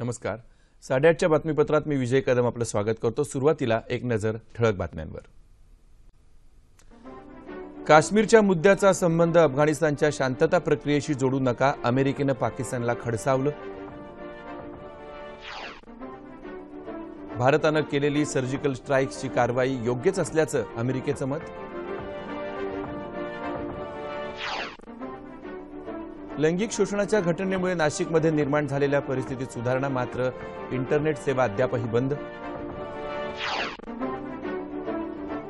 नमस्कार. 8:30च्या बातमीपत्रात मी विजय कदम आपलं स्वागत करतो. सुरुवातीला एक नजर ठळक बातम्यांवर. काश्मीरच्या मुद्द्याचा संबंध अफगाणिस्तानच्या शांतता प्रक्रियेशी जोडू नका, अमेरिकेनं पाकिस्तानला खडसावलं. भारतानं केलेली सर्जिकल स्ट्राईक्सची कारवाई योग्यच असल्याचं अमेरिकेचं मत. लैंगिक शोषणाच्या घटनेमुळे नाशिकमध्ये निर्माण झालेल्या परिस्थितीत सुधारणा, मात्र इंटरनेट सेवा अद्यापही बंद.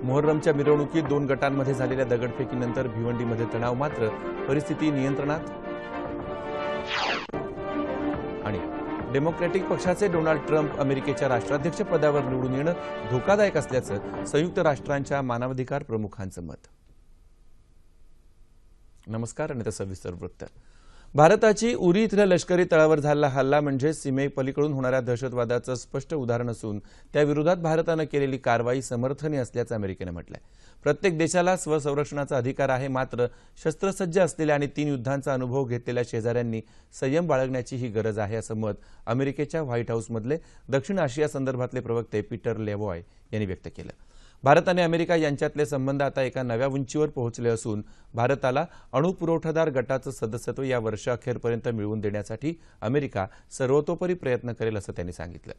मोहर्रमच्या मिरवणुकीत 2 गटांमध्ये झालेल्या दगडफेकीनंतर भिवंडीमध्ये तणाव, मात्र परिस्थिती नियंत्रणात. आणि डेमोक्रॅटिक पक्षाचे डोनाल्ड ट्रम्प अमेरिकेच्या राष्ट्राध्यक्ष पदावर निवडून येणं धोकादायक असल्याचं संयुक्त राष्ट्रांच्या मानवाधिकार प्रमुखांचं मत. नमस्कार आणि सविस्तर वृत्त. भारताची उरी इथल्या लष्करी तळावर झालेला हल्ला म्हणजे सीमेपलीकडून होणाऱ्या दहशतवादाचं स्पष्ट उदाहरण असून त्याविरोधात भारतानं केलेली कारवाई समर्थनीय असल्याचं अमेरिकेनं म्हटलंय. प्रत्येक देशाला स्वसंरक्षणाचा अधिकार आहे, मात्र शस्त्रसज्ज असलेल्या आणि 3 युद्धांचा अनुभव घेतलेल्या शेजाऱ्यांनी संयम बाळगण्याची ही गरज आहे, असं मत अमेरिकेच्या व्हाईट हाऊसमधले दक्षिण आशिया संदर्भातले प्रवक्ते पीटर लेव्हॉय यांनी व्यक्त केलं. भारत आणि अमेरिका यांच्यातले संबंध आता एका नव्या उंचीवर पोहोचले असून भारताला अणुपुरवठादार गटाचं सदस्यत्व या वर्षाअखेरपर्यंत मिळवून देण्यासाठी अमेरिका सर्वतोपरी प्रयत्न करेल, असं त्यांनी सांगितलं.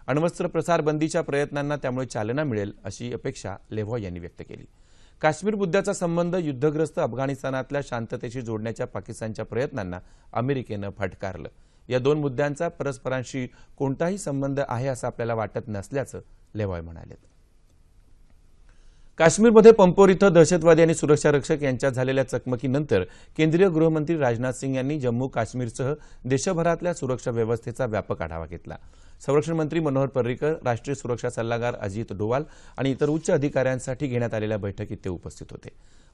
अण्वस्त्र प्रसार बंदीच्या प्रयत्नांना त्यामुळे चालना मिळेल अशी अपेक्षा लेव्हॉय यांनी व्यक्त केली. काश्मीर मुद्द्याचा संबंध युद्धग्रस्त अफगाणिस्तानातल्या शांततेशी जोडण्याच्या पाकिस्तानच्या प्रयत्नांना अमेरिकेनं फटकारलं. या 2 मुद्द्यांचा परस्परांशी कोणताही संबंध आहे असं आपल्याला वाटत नसल्याचं लेव्हॉय म्हणाले. काश्मीरमध्ये पंपोर इथं दहशतवादी आणि सुरक्षा रक्षक यांच्यात झालेल्या चकमकीनंतर केंद्रीय गृहमंत्री राजनाथ सिंग यांनी जम्मू काश्मीरसह देशभरातल्या सुरक्षा व्यवस्थेचा व्यापक आढावा घेतला. संरक्षण मंत्री मनोहर पर्रिकर, राष्ट्रीय सुरक्षा सल्लागार अजित डोवाल आणि इतर उच्च अधिकाऱ्यांसाठी घेण्यात आलेल्या बैठकीत ते उपस्थित होते.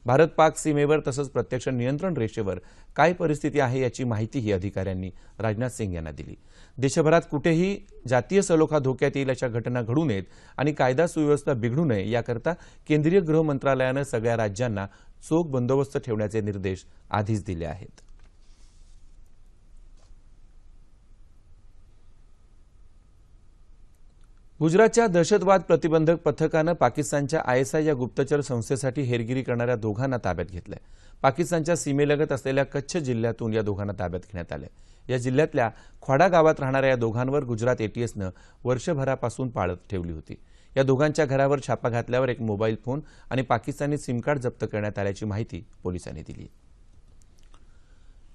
भारत पाक सीमेवर तसंच प्रत्यक्ष नियंत्रण रेषेवर काय परिस्थिती आहे याची माहितीही अधिकाऱ्यांनी राजनाथ सिंग यांना दिली. देशभरात कुठेही जातीय सलोखा धोक्यात येईल अशा घटना घडू नयेत आणि कायदा सुव्यवस्था बिघडू नये याकरता केंद्रीय गृह मंत्रालयानं सगळ्या राज्यांना चोख बंदोबस्त ठेवण्याचे निर्देश आधीच दिले आहेत. गुजरातच्या दहशतवाद प्रतिबंधक पथकानं पाकिस्तानच्या ISI या गुप्तचर संस्थेसाठी हेरगिरी करणाऱ्या दोघांना ताब्यात घेतलंय. पाकिस्तानच्या सीमेलगत असलेल्या कच्छ जिल्ह्यातून या दोघांना ताब्यात घेण्यात आलंय. या जिल्ह्यातल्या ख्वाडा गावात राहणाऱ्या या दोघांवर गुजरात ATSनं वर्षभरापासून पाळत ठेवली होती. या दोघांच्या घरावर छापा घातल्यावर एक मोबाईल फोन आणि पाकिस्तानी सिम कार्ड जप्त करण्यात आल्याची माहिती पोलिसांनी दिली.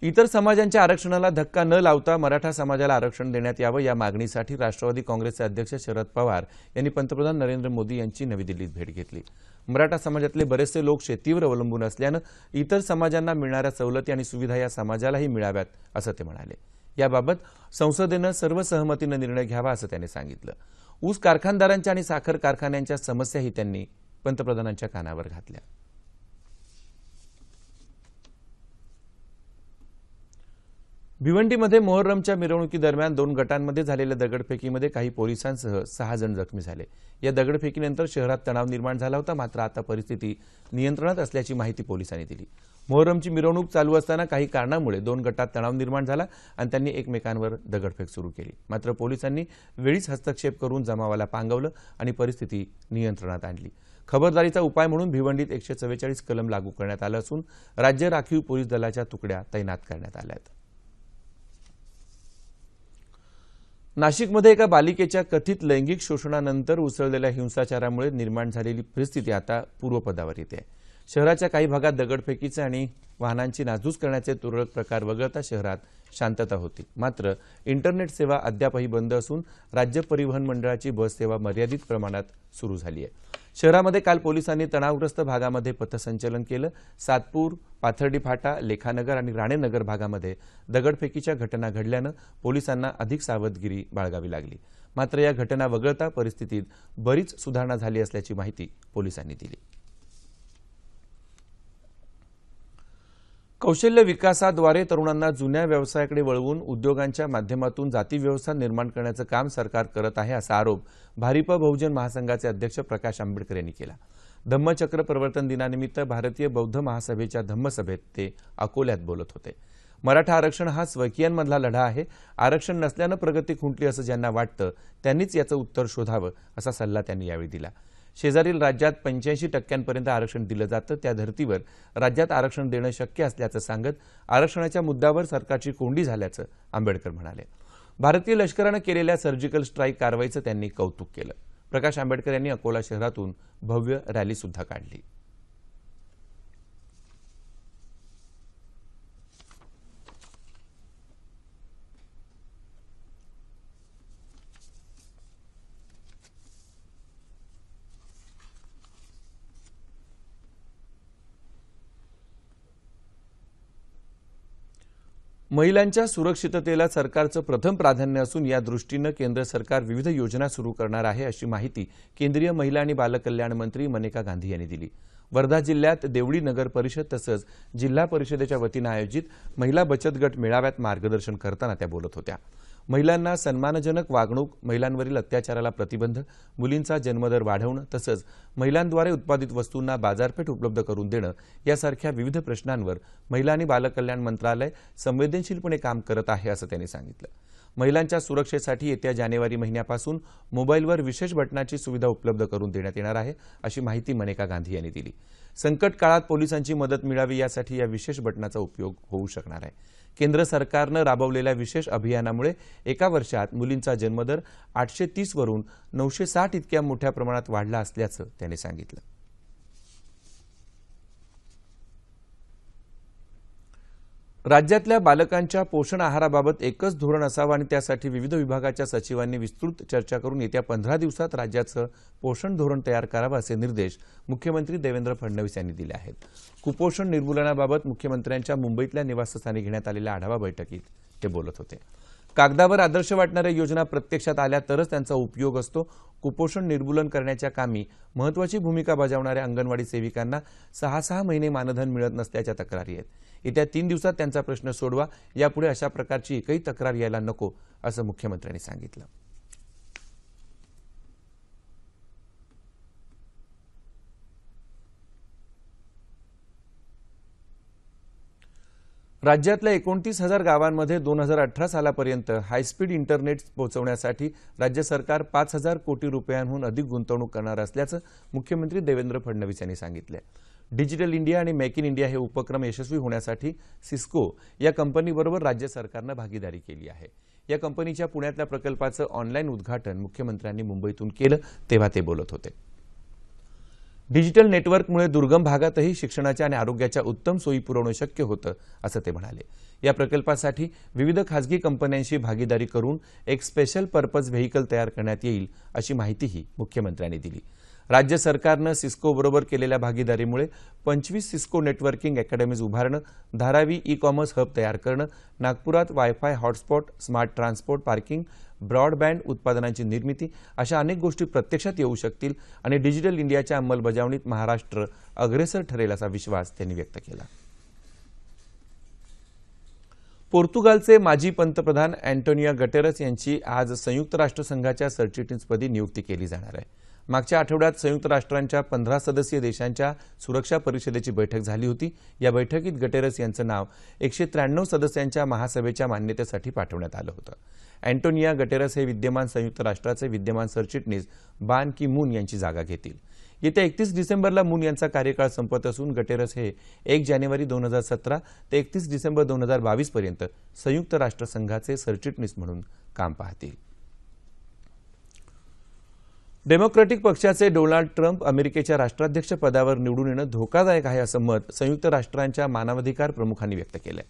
इतर समाजांच्या आरक्षणाला धक्का न लावता मराठा समाजाला आरक्षण देण्यात यावं या मागणीसाठी राष्ट्रवादी काँग्रेसचे अध्यक्ष शरद पवार यांनी पंतप्रधान नरेंद्र मोदी यांची नवी दिल्लीत भेट घेतली. मराठा समाजातले बरेचसे लोक शेतीवर अवलंबून असल्यानं इतर समाजांना मिळणाऱ्या सवलती आणि सुविधा या समाजालाही मिळाव्यात, असं ते म्हणाले. याबाबत संसदेनं सर्वसहमतीनं निर्णय घ्यावा, असं त्यांनी सांगितलं. ऊस कारखानदारांच्या आणि साखर कारखान्यांच्या समस्याही त्यांनी पंतप्रधानांच्या कानावर घातल्या. भिवंडीमध्ये मोहर्रमच्या मिरवणुकीदरम्यान 2 गटांमध्ये झालेल्या दगडफेकीमध्ये काही पोलिसांसह 6 जण जखमी झाले. या दगडफेकीनंतर शहरात तणाव निर्माण झाला होता, मात्र आता परिस्थिती नियंत्रणात असल्याची माहिती पोलिसांनी दिली. मोहर्रमची मिरवणूक चालू असताना काही कारणामुळे 2 गटात तणाव निर्माण झाला आणि त्यांनी एकमेकांवर दगडफेक सुरू केली. मात्र पोलिसांनी वेळीच हस्तक्षेप करून जमावाला पांगवलं आणि परिस्थिती नियंत्रणात आणली. खबरदारीचा उपाय म्हणून भिवंडीत 144 कलम लागू करण्यात आलं असून राज्य राखीव पोलीस दलाच्या तुकड्या तैनात करण्यात आल्या आहेत. नाशिकमध्ये एका बालिकेच्या कथित लैंगिक शोषणानंतर उसळलेल्या हिंसाचारामुळे निर्माण झालेली परिस्थिती आता पूर्वपदावर येते. शहराच्या काही भागात दगडफेकीचे आणि वाहनांची नासधूस करण्याचे तुरळक प्रकार वगळता शहरात शांतता होती. मात्र इंटरनेट सेवा अद्यापही बंद असून राज्य परिवहन मंडळाची बस सेवा मर्यादित प्रमाणात सुरू झाली आहे. शहरामध्ये काल पोलिसांनी तणावग्रस्त भागामध्ये पथसंचलन केलं. सातपूर, पाथर्डी फाटा, लेखानगर आणि राणेनगर भागामध्ये दगडफेकीच्या घटना घडल्यानं पोलिसांना अधिक सावधगिरी बाळगावी लागली. मात्र या घटना वगळता परिस्थितीत बरीच सुधारणा झाली असल्याची माहिती पोलिसांनी दिली. कौशल्य विकासाद्वारे तरुणांना जुन्या व्यवसायाकडे वळवून उद्योगांच्या माध्यमातून जाती व्यवस्था निर्माण करण्याचं काम सरकार करत आहे, असा आरोप भारिप बहुजन महासंघाचे अध्यक्ष प्रकाश आंबेडकर यांनी केला. धम्मचक्र प्रवर्तन दिनानिमित्त भारतीय बौद्ध महासभेच्या धम्मसभेत ते अकोल्यात बोलत होते. मराठा आरक्षण हा स्वकीयांमधला लढा आहे. आरक्षण नसल्यानं प्रगती खुंटली असं ज्यांना वाटतं त्यांनीच याचं उत्तर शोधावं असा सल्ला त्यांनी यावेळी दिला. शेजारील राज्यात 85% आरक्षण दिलं जातं, त्या धर्तीवर राज्यात आरक्षण देणं शक्य असल्याचं सांगत आरक्षणाच्या मुद्द्यावर सरकारची कोंडी झाल्याचं आंबेडकर म्हणाले. भारतीय लष्करानं केलेल्या सर्जिकल स्ट्राईक कारवाईचं त्यांनी कौतुक केलं. प्रकाश आंबेडकर यांनी अकोला शहरातून भव्य रॅली सुद्धा काढली. महिलांच्या सुरक्षिततेला सरकारचं प्रथम प्राधान्य असून या दृष्टीनं केंद्र सरकार विविध योजना सुरू करणार आहे अशी माहिती केंद्रीय महिला आणि बालकल्याण मंत्री मेनका गांधी यांनी दिली. वर्धा जिल्ह्यात देवळी नगर परिषद तसंच जिल्हा परिषदेच्या वतीनं आयोजित महिला बचत गट मेळाव्यात मार्गदर्शन करताना त्या बोलत होत्या. महिलांना सन्मानजनक वागणूक, महिलांवरील अत्याचाराला प्रतिबंध, मुलींचा जन्मदर वाढवणं तसंच महिलांद्वारे उत्पादित वस्तूंना बाजारपेठ उपलब्ध करून देणं यासारख्या विविध प्रश्नांवर महिला आणि बालकल्याण मंत्रालय संवेदनशीलपणे काम करत आहे असं त्यांनी सांगितलं. महिलांच्या सुरक्षेसाठी येत्या जानेवारी महिन्यापासून मोबाईलवर विशेष बटनाची सुविधा उपलब्ध करून देण्यात येणार आहे अशी माहिती मेनका गांधी यांनी दिली. संकट काळात पोलिसांची मदत मिळावी यासाठी या विशेष बटनाचा उपयोग होऊ शकणार आहे. केंद्र सरकारनं राबवलेल्या विशेष अभियानामुळे एका वर्षात मुलींचा जन्मदर 830 वरून 960 इतक्या मोठ्या प्रमाणात वाढला असल्याचं त्यांनी सांगितलं. राज्यातल्या बालकांच्या पोषण आहाराबाबत एकच धोरण असावं आणि त्यासाठी विविध विभागाच्या सचिवांनी विस्तृत चर्चा करून येत्या 15 दिवसात राज्याचं पोषण धोरण तयार करावं असे निर्देश मुख्यमंत्री देवेंद्र फडणवीस यांनी दिले आहेत. कुपोषण निर्मूलनाबाबत मुख्यमंत्र्यांच्या मुंबईतल्या निवासस्थानी घेण्यात आलेल्या आढावा बैठकीत ते बोलत होते. कागदावर आदर्श वाटणाऱ्या योजना प्रत्यक्षात आल्या तरच त्यांचा उपयोग असतो. कुपोषण निर्मूलन करण्याच्या कामी महत्त्वाची भूमिका बजावणाऱ्या अंगणवाडी सेविकांना 6 महिने मानधन मिळत नसल्याच्या तक्रारी आहेत. येत्या 3 दिवसात त्यांचा प्रश्न सोडवा. यापुढे अशा प्रकारची एकही तक्रार यायला नको असं मुख्यमंत्र्यांनी सांगितलं. राज्यातल्या 29,000 गावांमध्ये 2018 सालापर्यंत हायस्पीड इंटरनेट पोहोचवण्यासाठी राज्य सरकार 5,000 कोटी रुपयांहून अधिक गुंतवणूक करणार असल्याचं मुख्यमंत्री देवेंद्र फडणवीस यांनी सांगितलं. डिजिटल इंडिया आणि मेक इन इंडिया हे उपक्रम यशस्वी होण्यासाठी सिस्को या कंपनीबरोबर राज्य सरकारनं भागीदारी केली आहे. या कंपनीच्या पुण्यातल्या प्रकल्पाचं ऑनलाईन उद्घाटन मुख्यमंत्र्यांनी मुंबईतून केलं तेव्हा ते बोलत होते. डिजिटल नेटवर्कमुळे दुर्गम भागातही शिक्षणाच्या आणि आरोग्याच्या उत्तम सोयी पुरवणं शक्य होतं असं ते म्हणाले. या प्रकल्पासाठी विविध खासगी कंपन्यांशी भागीदारी करून एक स्पेशल पर्पज व्हेइकल तयार करण्यात येईल अशी माहितीही मुख्यमंत्र्यांनी दिली. राज्य सरकारनं सिस्कोबरोबर केलेल्या भागीदारीमुळे 25 सिस्को नेटवर्किंग अकॅडमीज उभारणं, धारावी ई कॉमर्स हब तयार करणं, नागपुरात wifi hotspot, smart transport parking, broadband उत्पादनांची निर्मिती अशा अनेक गोष्टी प्रत्यक्षात येऊ शकतील आणि डिजिटल इंडियाच्या अंमलबजावणीत महाराष्ट्र अग्रेसर ठरेल असा विश्वास त्यांनी व्यक्त केला. पोर्तुगालचे माजी पंतप्रधान अँटोनियो गटेरस यांची आज संयुक्त राष्ट्रसंघाच्या सरचिटणीसपदी नियुक्ती केली जाणार आहे. मागच्या आठवड्यात संयुक्त राष्ट्रांच्या 15 सदस्यीय देशांच्या सुरक्षा परिषदेची बैठक झाली होती. या बैठकीत गटेरस यांचं नाव 193 सदस्यांच्या महासभेच्या मान्यतेसाठी पाठवण्यात आलं होतं. अँटोनियो गटेरस हे विद्यमान संयुक्त राष्ट्राचे विद्यमान सरचिटणीस बान की मून यांची जागा घेतील. येत्या 31 डिसेंबरला मून यांचा कार्यकाळ संपत असून गटेरस हे 1 जानेवारी 2017 ते 31 डिसेंबर 2022 पर्यंत संयुक्त राष्ट्रसंघाचे सरचिटणीस म्हणून काम पाहतील. डेमोक्रॅटिक पक्षाचे डोनाल्ड ट्रम्प अमेरिकेच्या राष्ट्राध्यक्ष पदावर निवडून येणं धोकादायक आहे असं मत संयुक्त राष्ट्रांच्या मानवाधिकार प्रमुखांनी व्यक्त केलं.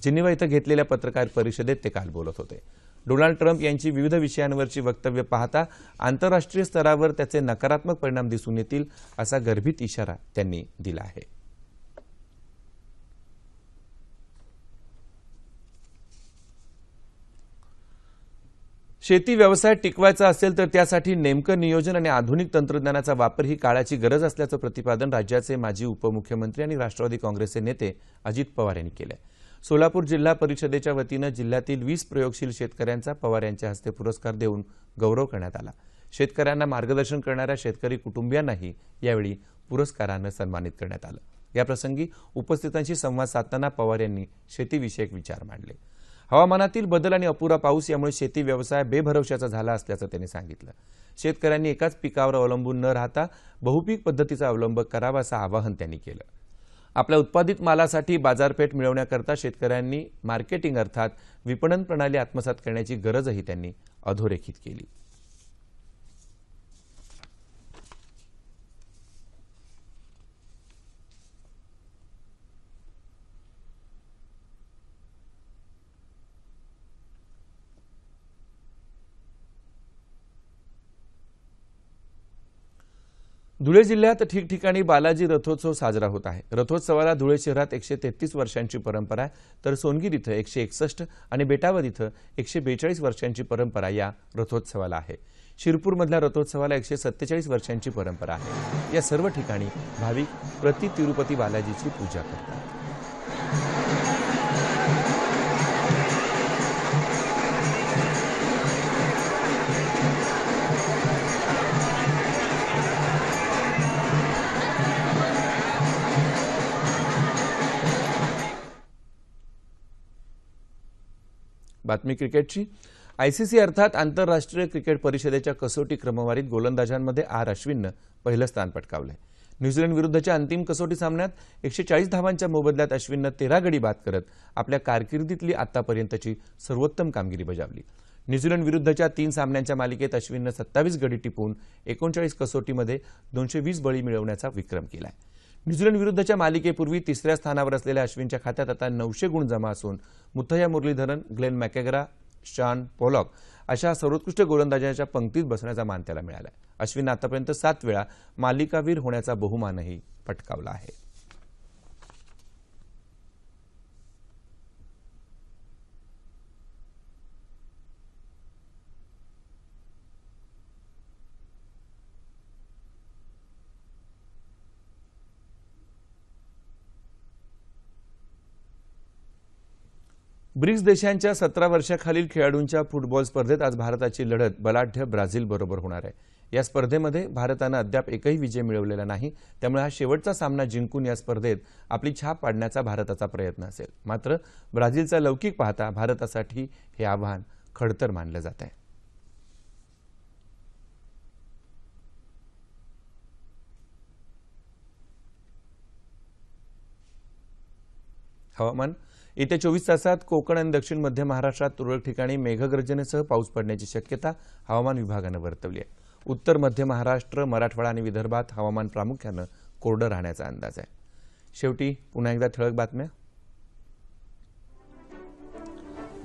जिनिव्हा इथं घेतलेल्या पत्रकार परिषदेत ते काल बोलत होते. डोनाल्ड ट्रम्प यांची विविध विषयांवरची वक्तव्य पाहता आंतरराष्ट्रीय स्तरावर त्याचे नकारात्मक परिणाम दिसून येतील असा गर्भित इशारा त्यांनी दिला आहे. शेती व्यवसाय टिकवायचा असेल तर त्यासाठी नेमकं नियोजन आणि आधुनिक तंत्रज्ञानाचा वापर ही काळाची गरज असल्याचं प्रतिपादन राज्याचे माजी उपमुख्यमंत्री आणि राष्ट्रवादी काँग्रेसचे नेते अजित पवार यांनी केलं. सोलापूर जिल्हा परिषदेच्या वतीनं जिल्ह्यातील 20 प्रयोगशील शेतकऱ्यांचा पवार यांच्या हस्ते पुरस्कार देऊन गौरव करण्यात आला. शेतकऱ्यांना मार्गदर्शन करणाऱ्या शेतकरी कुटुंबियांनाही यावेळी पुरस्कारानं सन्मानित करण्यात आलं. याप्रसंगी उपस्थितांशी संवाद साधताना पवार यांनी शेतीविषयक विचार मांडले. हवामानातील बदल आणि अपुरा पाऊस यामुळे शेती व्यवसाय बेभरवशाचा झाला असल्याचं त्यांनी सांगितलं. शेतकऱ्यांनी एकाच पिकावर अवलंबून न राहता बहुपीक पद्धतीचा अवलंब करावा असं आवाहन त्यांनी केलं. आपल्या उत्पादित मालासाठी बाजारपेठ मिळवण्याकरता शेतकऱ्यांनी मार्केटिंग अर्थात विपणन प्रणाली आत्मसात करण्याची गरजही त्यांनी अधोरेखित केली. धुळे जिल्ह्यात ठिकठिकाणी बालाजी रथोत्सव साजरा होत आहे. रथोत्सवाला धुळे शहरात 133 वर्षांची परंपरा आहे, तर सोनगीर इथं 161 आणि बेटावर इथं 142 वर्षांची परंपरा या रथोत्सवाला आहे. शिरपूरमधल्या रथोत्सवाला 147 वर्षांची परंपरा आहे. या सर्व ठिकाणी भाविक प्रति तिरुपती बालाजीची पूजा करतात. बातमी क्रिकेटची. आयसीसी अर्थात आंतरराष्ट्रीय क्रिकेट परिषदेच्या कसोटी क्रमवारीत गोलंदाजांमध्ये आर अश्विननं पहिलं स्थान पटकावलंय. न्यूझीलंड विरुद्धच्या अंतिम कसोटी सामन्यात 140 धावांच्या मोबदल्यात अश्विननं 13 गडी बाद करत आपल्या कारकिर्दीतली आतापर्यंतची सर्वोत्तम कामगिरी बजावली. न्यूझीलंड विरुद्धच्या 3 सामन्यांच्या मालिकेत अश्विननं 27 गडी टिपून 39 कसोटीमध्ये 220 बळी मिळवण्याचा विक्रम केलाय. न्यूझीलंड विरुद्धच्या मालिकेपूर्वी तिसऱ्या स्थानावर असलेल्या अश्विनच्या खात्यात आता 900 गुण जमा असून Muttiah Muraleedharan, Glenn मॅकेग्रा, Shawn Pollock अशा सर्वोत्कृष्ट गोलंदाजांच्या पंक्तीत बसण्याचा मान त्याला मिळाला. अश्विननं आतापर्यंत 7 वेळा मालिकावीर होण्याचा बहुमानही पटकावला आहे. ब्रिक्स देशांच्या 17 वर्षाखालील खेळाडूंच्या फुटबॉल स्पर्धेत आज भारताची लढत बलाढ्य ब्राझील बरोबर होणार आहे. या स्पर्धेमध्ये भारतानं अद्याप एकही विजय मिळवलेला नाही, त्यामुळे हा शेवटचा सामना जिंकून या स्पर्धेत आपली छाप पाडण्याचा भारताचा प्रयत्न असेल. मात्र ब्राझीलचा लौकिक पाहता भारतासाठी हे आव्हान खडतर मानलं जात आहे. हवामान. येत्या 24 तासात कोकण आणि दक्षिण मध्य महाराष्ट्रात तुरळक ठिकाणी मेघगर्जनेसह पाऊस पडण्याची शक्यता हवामान विभागानं वर्तवली आहे. उत्तर मध्य महाराष्ट्र, मराठवाडा आणि विदर्भात हवामान प्रामुख्यानं कोरडं राहण्याचा अंदाज आहे. शेवटी पुन्हा एकदा ठळक बातम्या.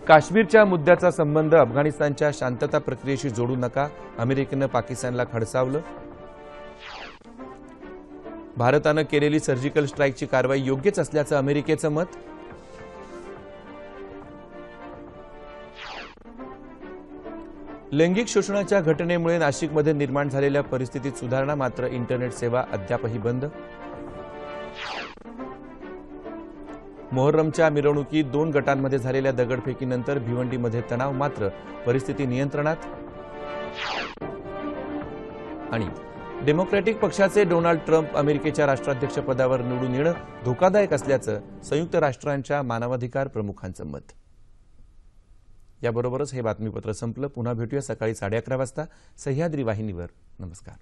काश्मीरच्या मुद्द्याचा संबंध अफगाणिस्तानच्या शांतता प्रक्रियेशी जोडू नका, अमेरिकेनं पाकिस्तानला खडसावलं. भारतानं केलेली सर्जिकल स्ट्राईकची कारवाई योग्यच असल्याचं अमेरिकेचं मत. लैंगिक शोषणाच्या घटनेमुळे नाशिकमध्ये निर्माण झालेल्या परिस्थितीत सुधारणा, मात्र इंटरनेट सेवा अद्यापही बंद. मोहर्रमच्या मिरवणुकीत 2 गटांमध्ये झालेल्या दगडफेकीनंतर भिवंडीमध्ये तणाव, मात्र परिस्थिती नियंत्रणात. आणि डेमोक्रॅटिक पक्षाचे डोनाल्ड ट्रम्प अमेरिकेच्या राष्ट्राध्यक्षपदावर निवडून येणं धोकादायक असल्याचं संयुक्त राष्ट्रांच्या मानवाधिकार प्रमुखांचं मत. याबरोबरच हे बातमीपत्र संपलं. पुन्हा भेटूया सकाळी 11:30 वाजता सह्याद्री वाहिनीवर. नमस्कार.